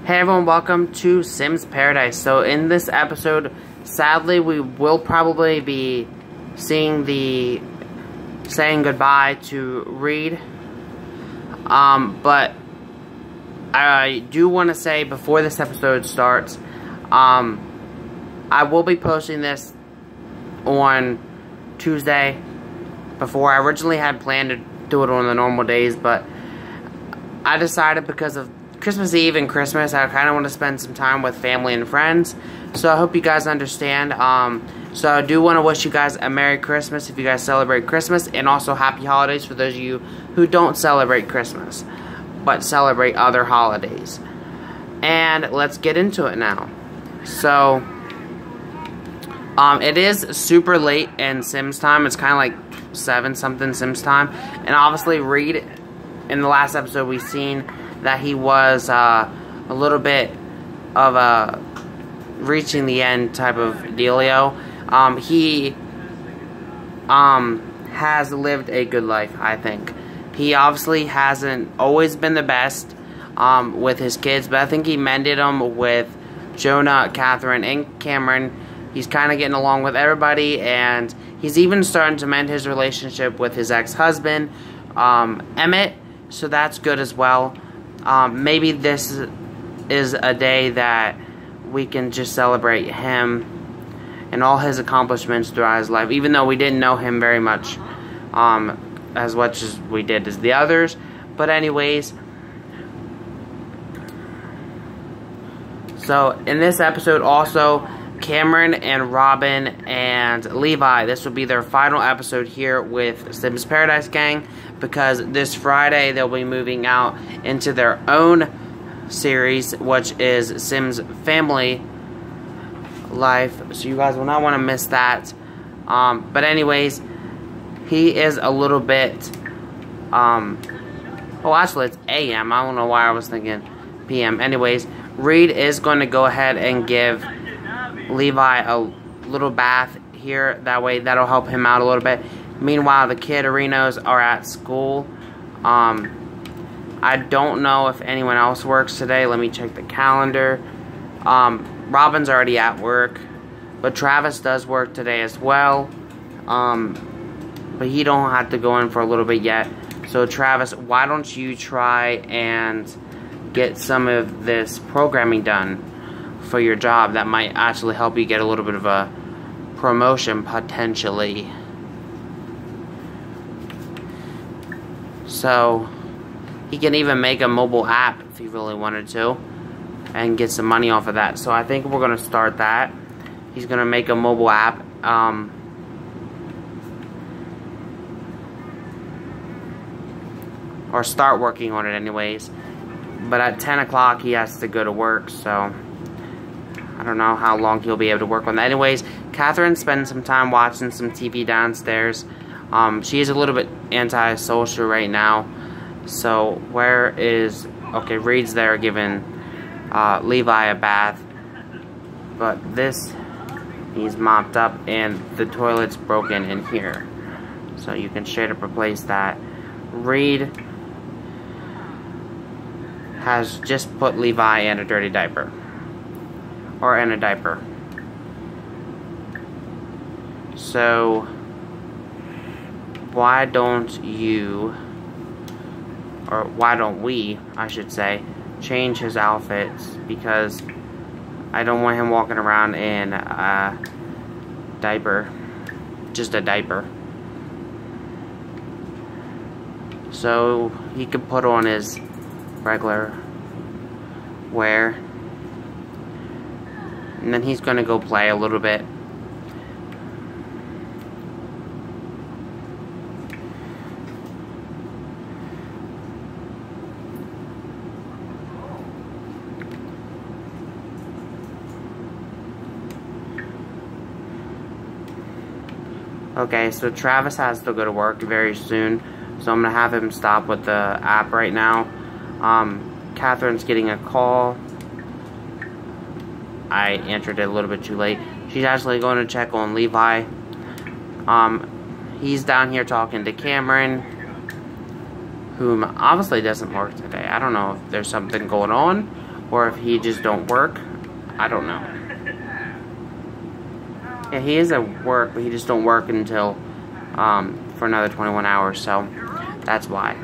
Hey everyone, welcome to Sims Paradise. So in this episode, sadly, we will probably be saying goodbye to Reid. But I do want to say before this episode starts, I will be posting this on Tuesday. Before, I originally had planned to do it on the normal days, but I decided because of Christmas Eve and Christmas, I kind of want to spend some time with family and friends. So I hope you guys understand. So I do want to wish you guys a Merry Christmas if you guys celebrate Christmas, and also Happy Holidays for those of you who don't celebrate Christmas, but celebrate other holidays. And let's get into it now. So, it is super late in Sims time. It's kind of like 7-something Sims time. And obviously Reid, in the last episode we've seen that he was a little bit of a reaching the end type of dealio. He has lived a good life, I think. He obviously hasn't always been the best with his kids, but I think he mended them with Jonah, Catherine, and Cameron. He's kind of getting along with everybody, and he's even starting to mend his relationship with his ex-husband, Emmett, so that's good as well. Maybe this is a day that we can just celebrate him and all his accomplishments throughout his life, even though we didn't know him very much, as much as we did as the others. But anyways, so in this episode also, Cameron and Robyn and Levi, this will be their final episode here with Sims Paradise Gang, because this Friday they'll be moving out into their own series, which is Sims Family Life, so you guys will not want to miss that. But anyways, he is a little bit, oh actually it's AM, I don't know why I was thinking PM. Anyways, Reid is going to go ahead and give Levi a little bath here, that way that'll help him out a little bit. Meanwhile, the kidarinos are at school. I don't know if anyone else works today. Let me check the calendar. Robyn's already at work, but Travis does work today as well. But he don't have to go in for a little bit yet. So Travis, why don't you try and get some of this programming done for your job? That might actually help you get a little bit of a promotion potentially. So he can even make a mobile app if he really wanted to and get some money off of that. So I think we're going to start that. He's going to make a mobile app. Or start working on it anyways. But at 10 o'clock he has to go to work, so I don't know how long he'll be able to work on that. Anyways, Catherine spends some time watching some TV downstairs. She is a little bit antisocial right now. So where is... Okay, Reid's there giving Levi a bath. But this needs mopped up, and the toilet's broken in here. So you can straight up replace that. Reid has just put Levi in a dirty diaper. Or in a diaper. So why don't you, or why don't we, I should say, change his outfits, because I don't want him walking around in a diaper. Just a diaper. So he could put on his regular wear, and then he's gonna go play a little bit. Okay, so Travis has to go to work very soon, so I'm gonna have him stop with the app right now. Catherine's getting a call. I answered it a little bit too late. She's actually going to check on Levi. He's down here talking to Cameron, whom obviously doesn't work today. I don't know if there's something going on, or if he just don't work. I don't know. Yeah, he is at work, but he just don't work until for another 21 hours, so that's why.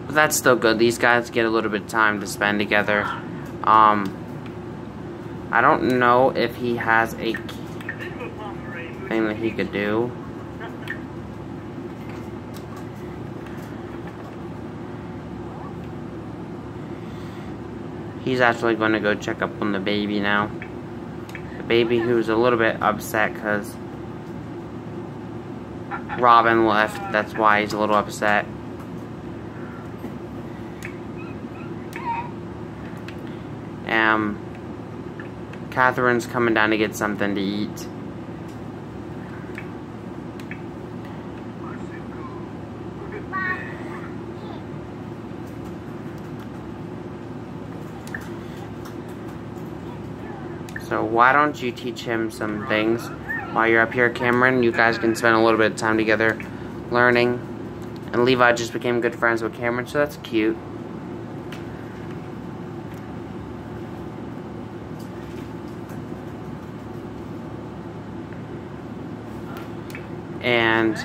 But that's still good. These guys get a little bit of time to spend together. I don't know if he has a thing that he could do. He's actually going to go check up on the baby now. The baby who's a little bit upset because Robyn left. That's why he's a little upset. Catherine's coming down to get something to eat. So why don't you teach him some things while you're up here, Cameron? You guys can spend a little bit of time together learning. And Levi just became good friends with Cameron, so that's cute. And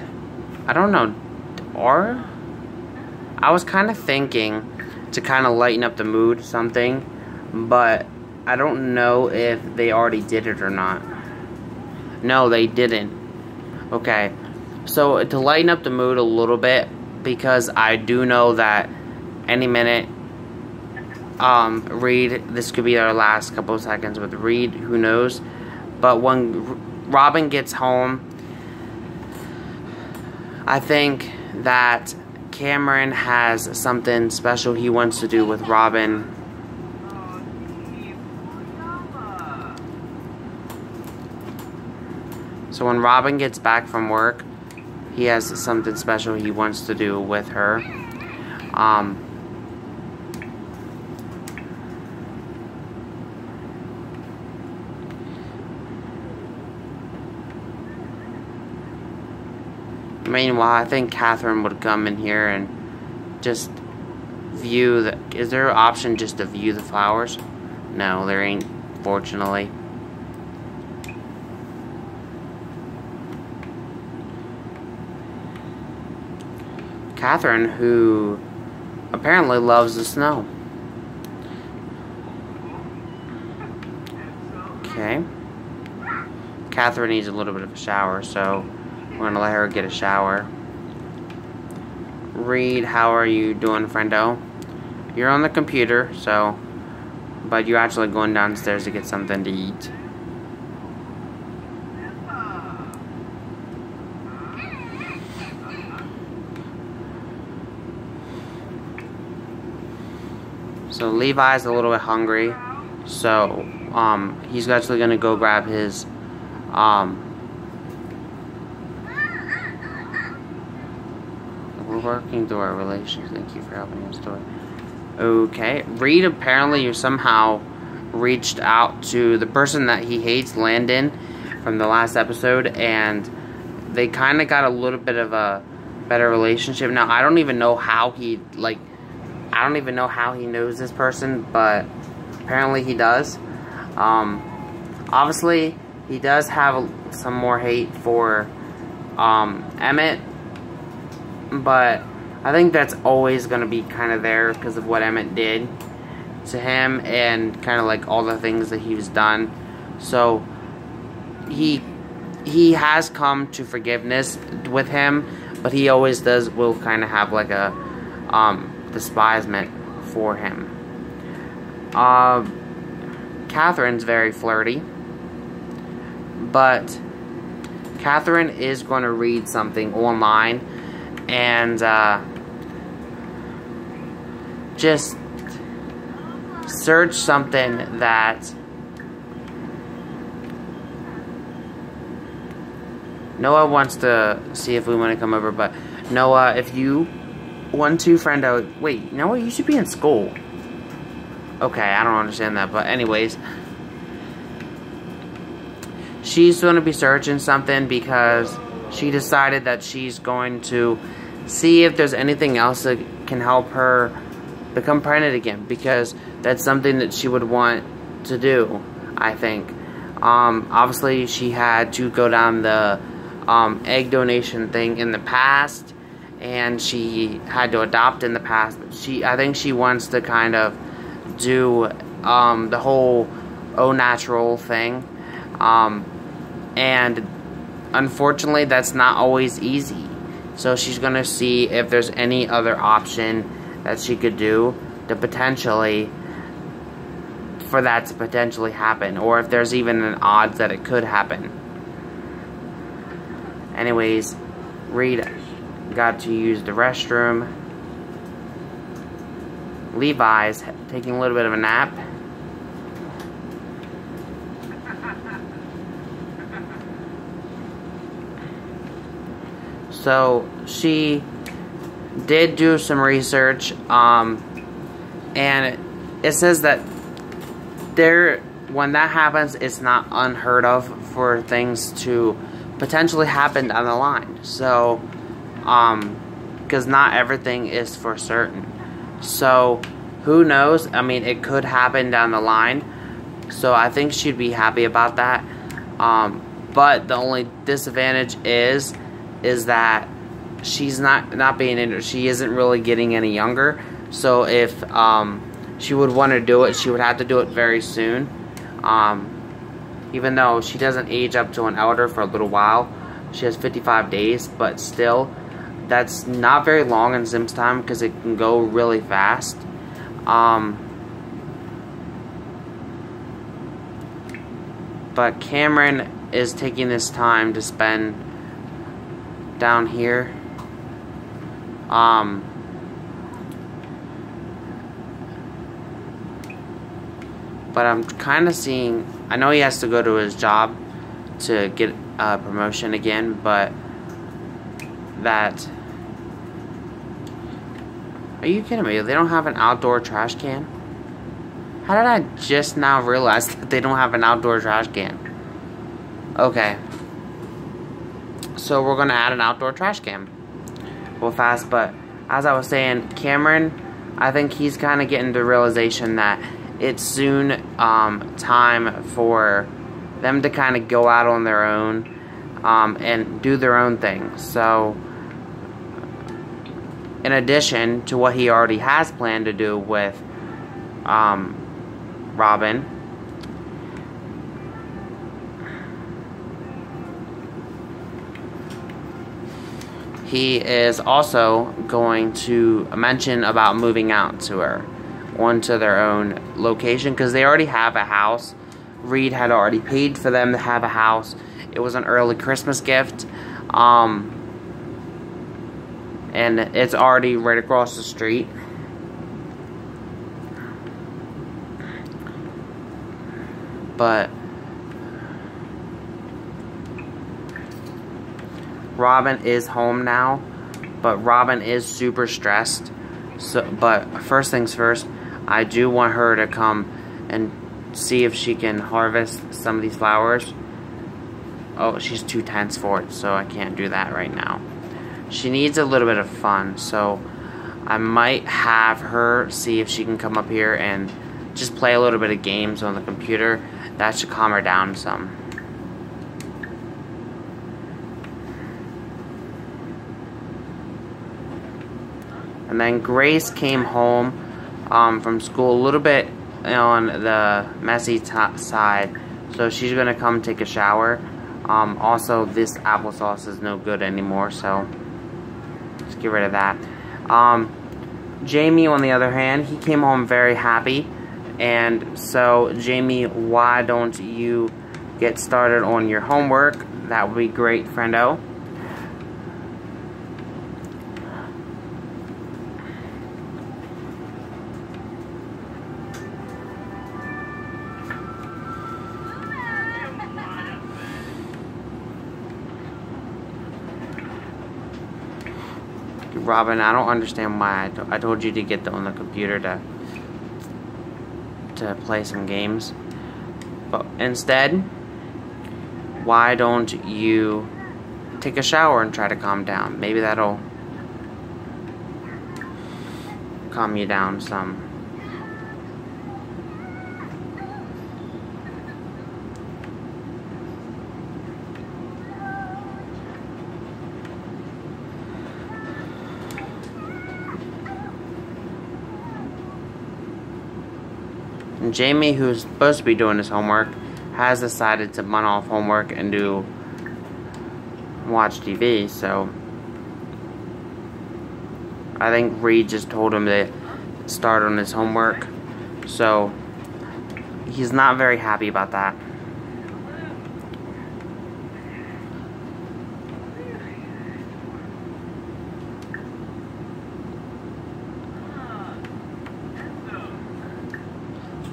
I don't know, I was kind of thinking to kind of lighten up the mood, something, but I don't know if they already did it or not. No, they didn't. Okay, so to lighten up the mood a little bit, because I do know that any minute, Reid, this could be our last couple of seconds with Reid, who knows, but when Robyn gets home, I think that Cameron has something special he wants to do with Robyn. So when Robyn gets back from work, he has something special he wants to do with her. Meanwhile, I think Catherine would come in here and just view the... Is there an option just to view the flowers? No, there ain't, fortunately. Catherine, who apparently loves the snow. Okay. Catherine needs a little bit of a shower, so we're gonna let her get a shower. Reid, how are you doing, friendo? You're on the computer, so, but you're actually going downstairs to get something to eat. So Levi's a little bit hungry, so he's actually gonna go grab his we're working through our relations. Thank you for helping us do it. Okay, Reid apparently somehow reached out to the person that he hates, Landon, from the last episode, and they kind of got a little bit of a better relationship. Now I don't even know how he I don't even know how he knows this person, but apparently he does. Obviously, he does have some more hate for Emmett, but I think that's always going to be kind of there because of what Emmett did to him and kind of like all the things that he's done. So he has come to forgiveness with him, but he always will kind of have like a despisement for him. Catherine's very flirty, but Catherine is going to read something online and just search something that Noah wants to see if we want to come over, but Noah, if you want to, friendo, wait, Noah, you should be in school. Okay, I don't understand that, but anyways, she's going to be searching something because she decided that she's going to see if there's anything else that can help her become pregnant again, because that's something that she would want to do, I think. Obviously, she had to go down the egg donation thing in the past, and she had to adopt in the past. But I think she wants to kind of do the whole au natural thing, and unfortunately, that's not always easy. So she's gonna see if there's any other option that she could do to potentially, for that to potentially happen, or if there's even an odds that it could happen. Anyways, Reid got to use the restroom. Levi's taking a little bit of a nap. So she did do some research, and it says that when that happens, it's not unheard of for things to potentially happen down the line. So, because not everything is for certain. So, who knows? I mean, it could happen down the line. So, I think she'd be happy about that. But the only disadvantage is that she's not being, she isn't really getting any younger. So if she would want to do it, she would have to do it very soon. Even though she doesn't age up to an elder for a little while, she has 55 days, but still, that's not very long in Sims time because it can go really fast. But Cameron is taking this time to spend down here. But I'm kind of seeing, I know he has to go to his job to get a promotion again, but that, are you kidding me? They don't have an outdoor trash can? How did I just now realize that they don't have an outdoor trash can? Okay. So we're going to add an outdoor trash can real fast. But as I was saying, Cameron, I think he's kind of getting the realization that it's soon time for them to kind of go out on their own and do their own thing. So in addition to what he already has planned to do with Robyn, he is also going to mention about moving out to her onto their own location, because they already have a house. Reid had already paid for them to have a house. It was an early Christmas gift, and it's already right across the street. But Robyn is home now, but Robyn is super stressed. So, but first things first, I do want her to come and see if she can harvest some of these flowers. Oh, she's too tense for it, so I can't do that right now. She needs a little bit of fun, so I might have her see if she can come up here and just play a little bit of games on the computer. That should calm her down some. And then Grace came home from school a little bit on the messy side, so she's gonna come take a shower. Also, this applesauce is no good anymore, so let's get rid of that. Jamie, on the other hand, he came home very happy, and so Jamie, why don't you get started on your homework? That would be great, friendo. Robyn, I don't understand why I told you to get on the computer to play some games. But instead, why don't you take a shower and try to calm down? Maybe that'll... calm you down some. And Jamie, who's supposed to be doing his homework, has decided to run off homework and watch TV, so I think Reid just told him to start on his homework, so he's not very happy about that.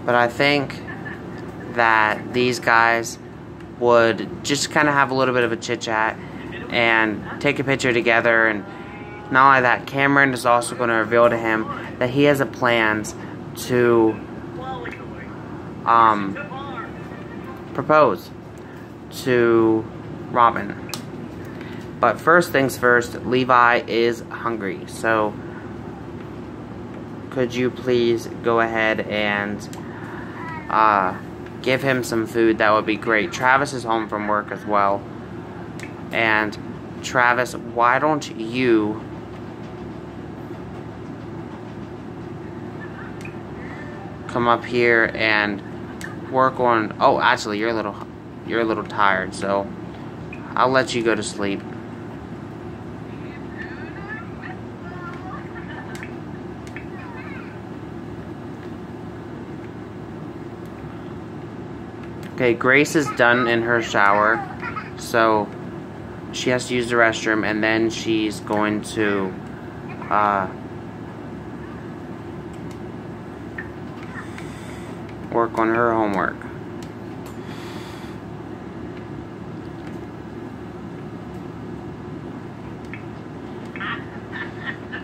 But I think that these guys would just kind of have a little bit of a chit-chat and take a picture together. And not only that, Cameron is also going to reveal to him that he has a plans to propose to Robyn. But first things first, Levi is hungry, so could you please go ahead and give him some food? That would be great. Travis is home from work as well. And Travis, why don't you come up here and work on... Oh, actually, you're a little tired, so I'll let you go to sleep. Okay, Grace is done in her shower, so she has to use the restroom, and then she's going to work on her homework.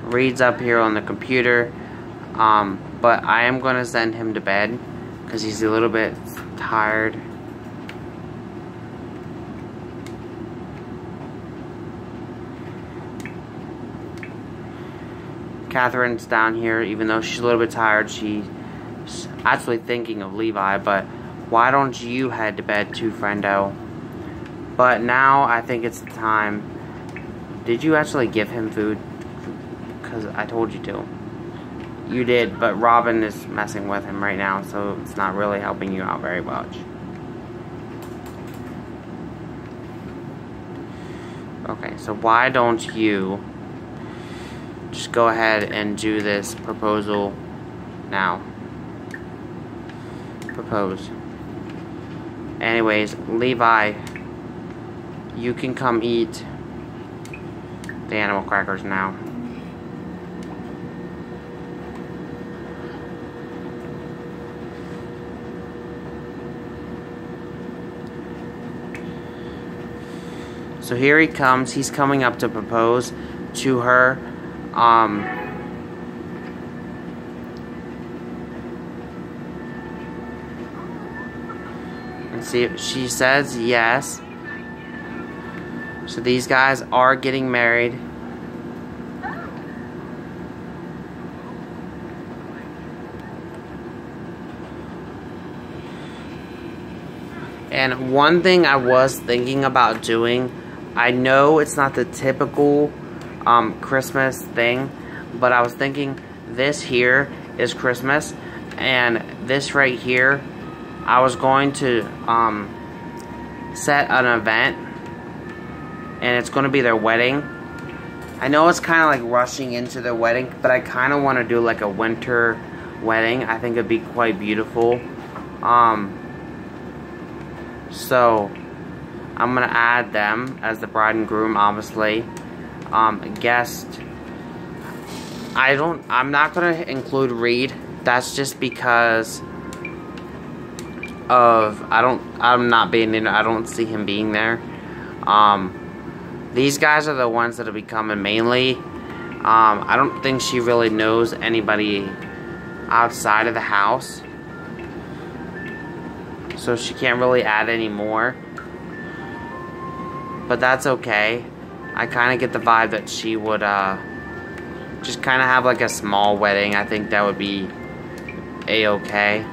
Reid's up here on the computer, but I am going to send him to bed because he's a little bit tired. Catherine's down here, even though she's a little bit tired. She's actually thinking of Levi, but why don't you head to bed too, friendo? But now I think it's the time. Did you actually give him food? Because I told you to. You did, but Robyn is messing with him right now, so it's not really helping you out very much. Okay, so why don't you just go ahead and do this proposal now. Propose. Anyways, Levi, you can come eat the animal crackers now. So here he comes. He's coming up to propose to her. Let's see if she says yes. So these guys are getting married. And one thing I was thinking about doing, I know it's not the typical Christmas thing, but I was thinking this here is Christmas, and this right here, I was going to set an event, and it's going to be their wedding. I know it's kind of like rushing into their wedding, but I kind of want to do like a winter wedding. I think it'd be quite beautiful. So I'm gonna add them as the bride and groom, obviously. Guest. I'm not gonna include Reid. That's just because of I'm not being in. I don't see him being there. These guys are the ones that'll be coming mainly. I don't think she really knows anybody outside of the house, so she can't really add any more. But that's okay. I kind of get the vibe that she would just kind of have like a small wedding. I think that would be a-okay.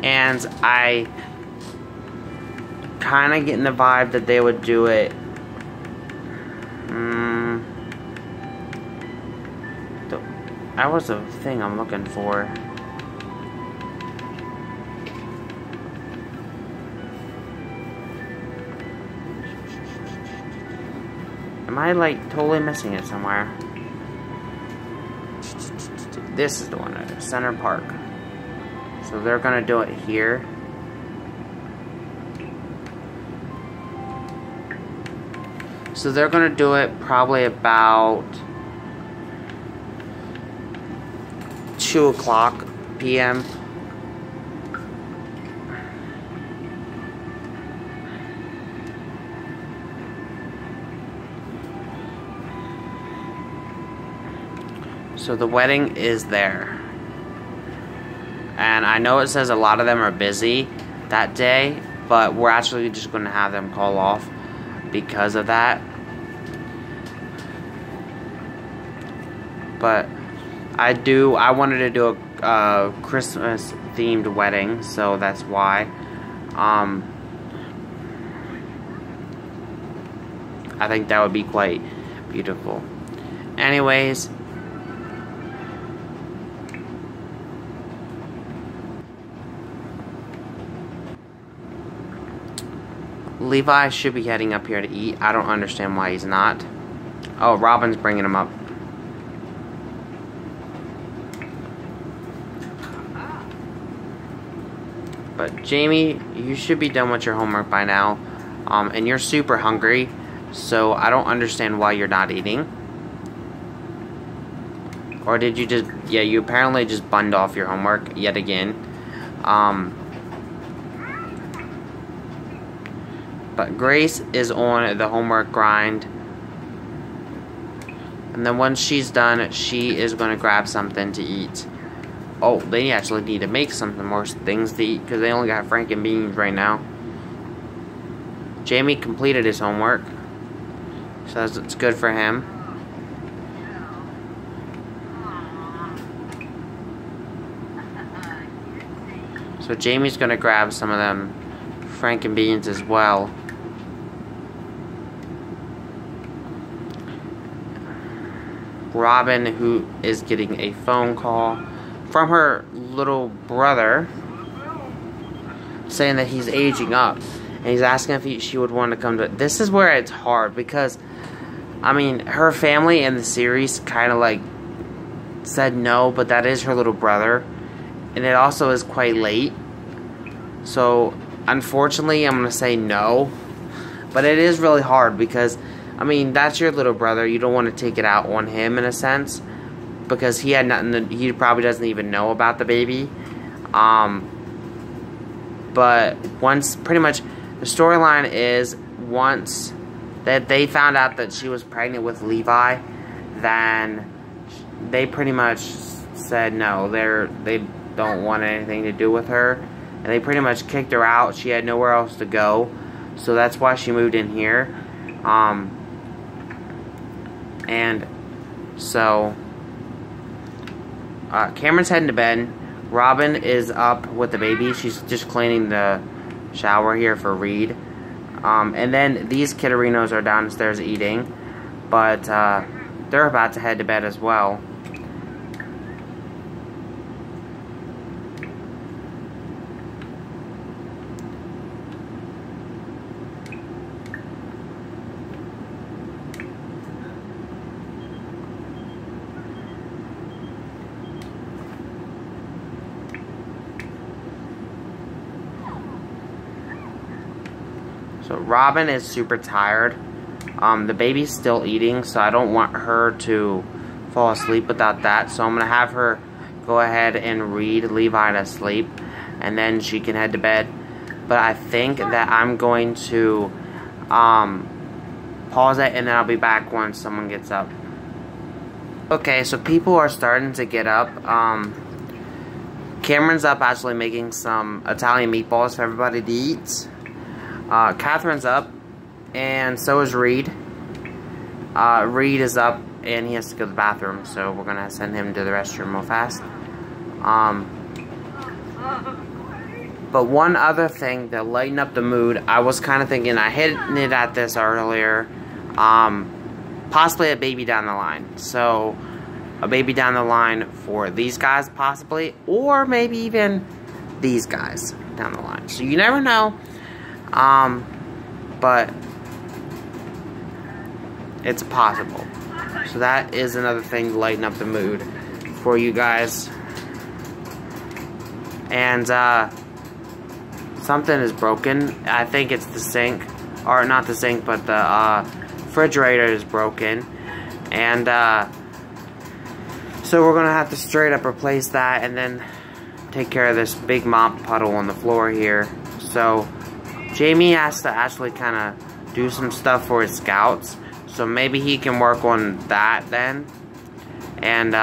And I kind of getting the vibe that they would do it. That was the thing I'm looking for. Am I like totally missing it somewhere? This is the one at Center Park. So they're gonna do it here. So they're gonna do it probably about 2:00 p.m. So the wedding is there. And I know it says a lot of them are busy that day, but we're actually just going to have them call off because of that. But I wanted to do a Christmas themed wedding, so that's why. I think that would be quite beautiful. Anyways, Levi should be heading up here to eat. I don't understand why he's not. Oh, Robyn's bringing him up. But Jamie, you should be done with your homework by now. And you're super hungry, so I don't understand why you're not eating. Or did you just... Yeah, you apparently just bunned off your homework yet again. But Grace is on the homework grind. And then once she's done, she is going to grab something to eat. Oh, they actually need to make something more things to eat because they only got frank and beans right now. Jamie completed his homework, so it's good for him. So Jamie's going to grab some of them frank and beans as well. Robyn, who is getting a phone call from her little brother saying that he's aging up, and he's asking if she would want to come to it. This is where it's hard because, I mean, her family in the series kind of like said no, but that is her little brother, and it also is quite late. So unfortunately I'm going to say no, but it is really hard because, I mean, that's your little brother. You don't want to take it out on him in a sense, because he had nothing. He probably doesn't even know about the baby. But once, pretty much, the storyline is once that they found out that she was pregnant with Levi, then they pretty much said no. They don't want anything to do with her, and they pretty much kicked her out. She had nowhere else to go, so that's why she moved in here. And so Cameron's heading to bed. Robyn is up with the baby. She's just cleaning the shower here for Reid. And then these kidderinos are downstairs eating, but they're about to head to bed as well. So Robyn is super tired. The baby's still eating, so I don't want her to fall asleep without that. So I'm going to have her go ahead and read Levi to sleep, and then she can head to bed. But I think that I'm going to pause it, and then I'll be back once someone gets up. Okay, so people are starting to get up. Cameron's up actually making some Italian meatballs for everybody to eat. Catherine's up, and so is Reid. Reid is up, and he has to go to the bathroom, so we're gonna send him to the restroom real fast. But one other thing to lighten up the mood, I was kind of thinking, I hinted at this earlier, possibly a baby down the line. So, a baby down the line for these guys, possibly, or maybe even these guys down the line. So, you never know, but it's possible. So, that is another thing to lighten up the mood for you guys. And, something is broken. I think it's the sink, or not the sink, but the refrigerator is broken, and so we're gonna have to straight up replace that, and then take care of this big mop puddle on the floor here. So Jamie has to actually kind of do some stuff for his scouts, so maybe he can work on that then, and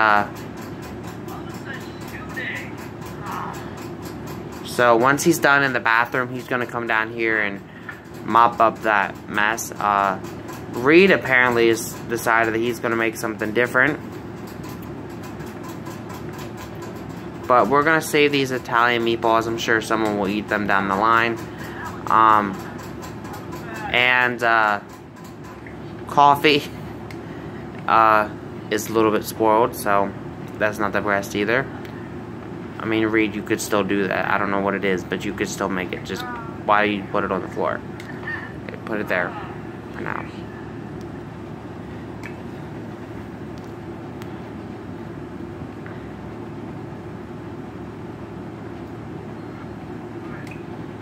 so once he's done in the bathroom, he's going to come down here and mop up that mess. Reid apparently has decided that he's going to make something different. But we're going to save these Italian meatballs. I'm sure someone will eat them down the line. Coffee is a little bit spoiled, so that's not the best either. I mean, Reid, you could still do that. I don't know what it is, but you could still make it. Just, why do you put it on the floor? Okay, put it there for now.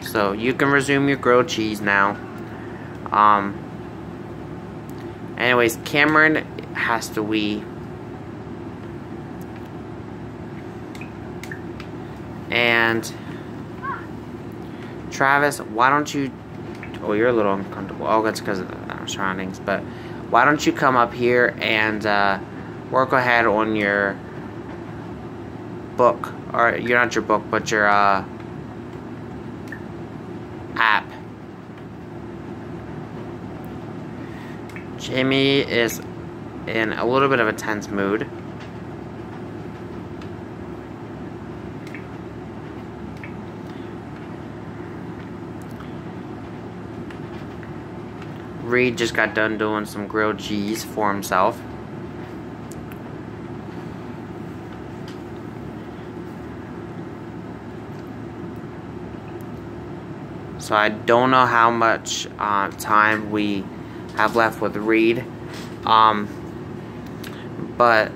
So, you can resume your grilled cheese now. Anyways, Cameron has to wee. And Travis, why don't you... Oh, you're a little uncomfortable. Oh, that's because of the surroundings. But why don't you come up here and work ahead on your book. Or, you're not your book, but your app. Jamie is in a little bit of a tense mood. Reid just got done doing some grilled cheese for himself. So I don't know how much time we have left with Reid. But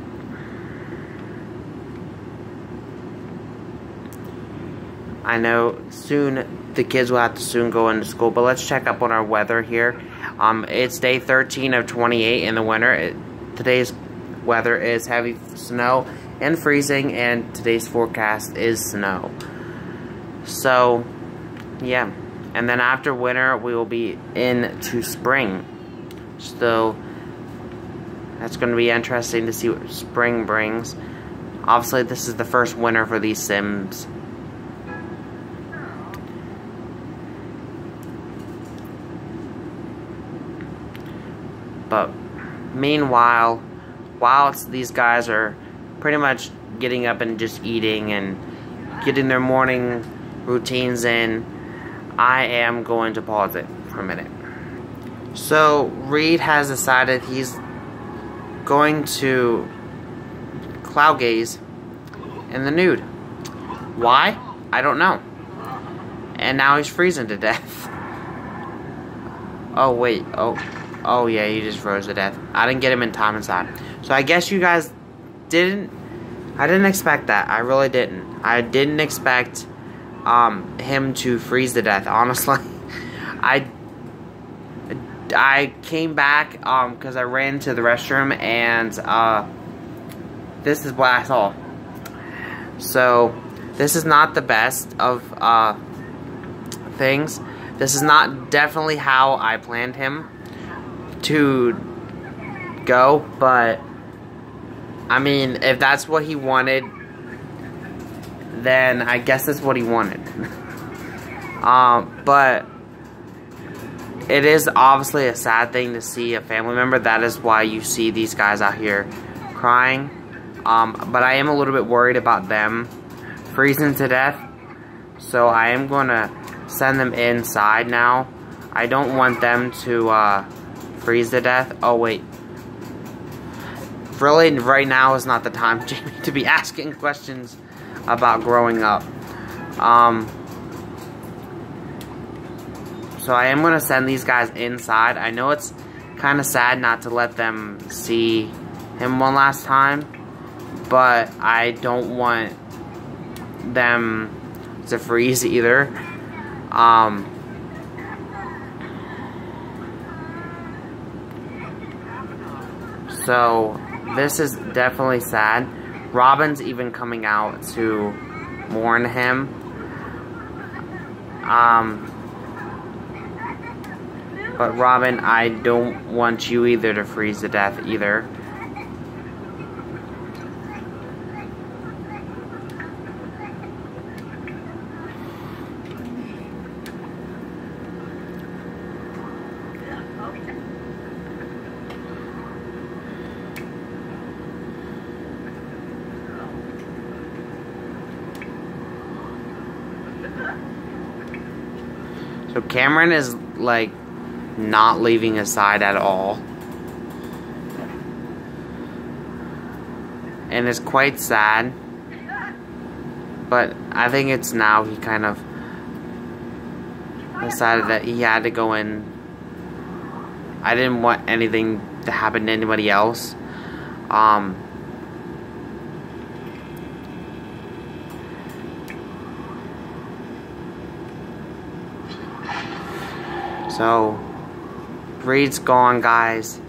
I know soon the kids will have to soon go into school. But let's check up on our weather here. It's day 13 of 28 in the winter. Today's weather is heavy snow and freezing, and today's forecast is snow. So, yeah. And then after winter, we will be into spring. So, that's going to be interesting to see what spring brings. Obviously, this is the first winter for these Sims. But meanwhile, while these guys are pretty much getting up and just eating and getting their morning routines in, I am going to pause it for a minute. So, Reid has decided he's going to cloud gaze in the nude. Why? I don't know. And now he's freezing to death. Oh, wait. Oh, yeah, he just froze to death. I didn't get him in time inside. So, I guess you guys didn't... I didn't expect that. I really didn't. I didn't expect him to freeze to death, honestly. I came back because I ran to the restroom, and this is what I saw. So, this is not the best of things. This is not definitely how I planned him to go, but I mean, if that's what he wanted, then I guess that's what he wanted. But it is obviously a sad thing to see a family member. That is why you see these guys out here crying. But I am a little bit worried about them freezing to death. So I am going to send them inside now. I don't want them to freeze to death. Oh, wait. Really, right now is not the time, Jamie, to be asking questions about growing up. So I am going to send these guys inside. I know it's kind of sad not to let them see him one last time, but I don't want them to freeze either. So this is definitely sad. Robyn's even coming out to mourn him. But Robyn, I don't want you either to freeze to death either. So Cameron is like not leaving his side at all. And it's quite sad. But I think it's now he kind of decided that he had to go in. I didn't want anything to happen to anybody else. So Reid's gone, guys.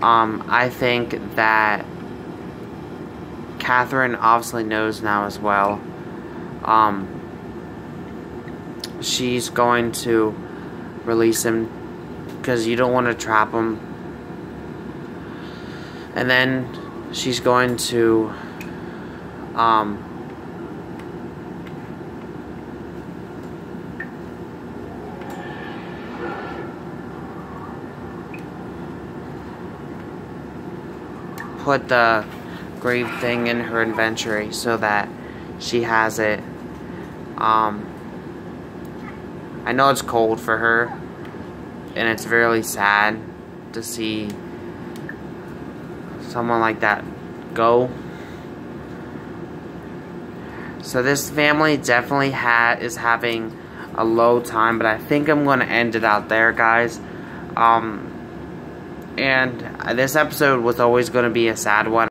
I think that Catherine obviously knows now as well. She's going to release him because you don't want to trap him. And then she's going to put the grave thing in her inventory so that she has it. I know it's cold for her, and it's really sad to see someone like that go. So this family definitely is having a low time, but I think I'm going to end it out there, guys. And this episode was always going to be a sad one.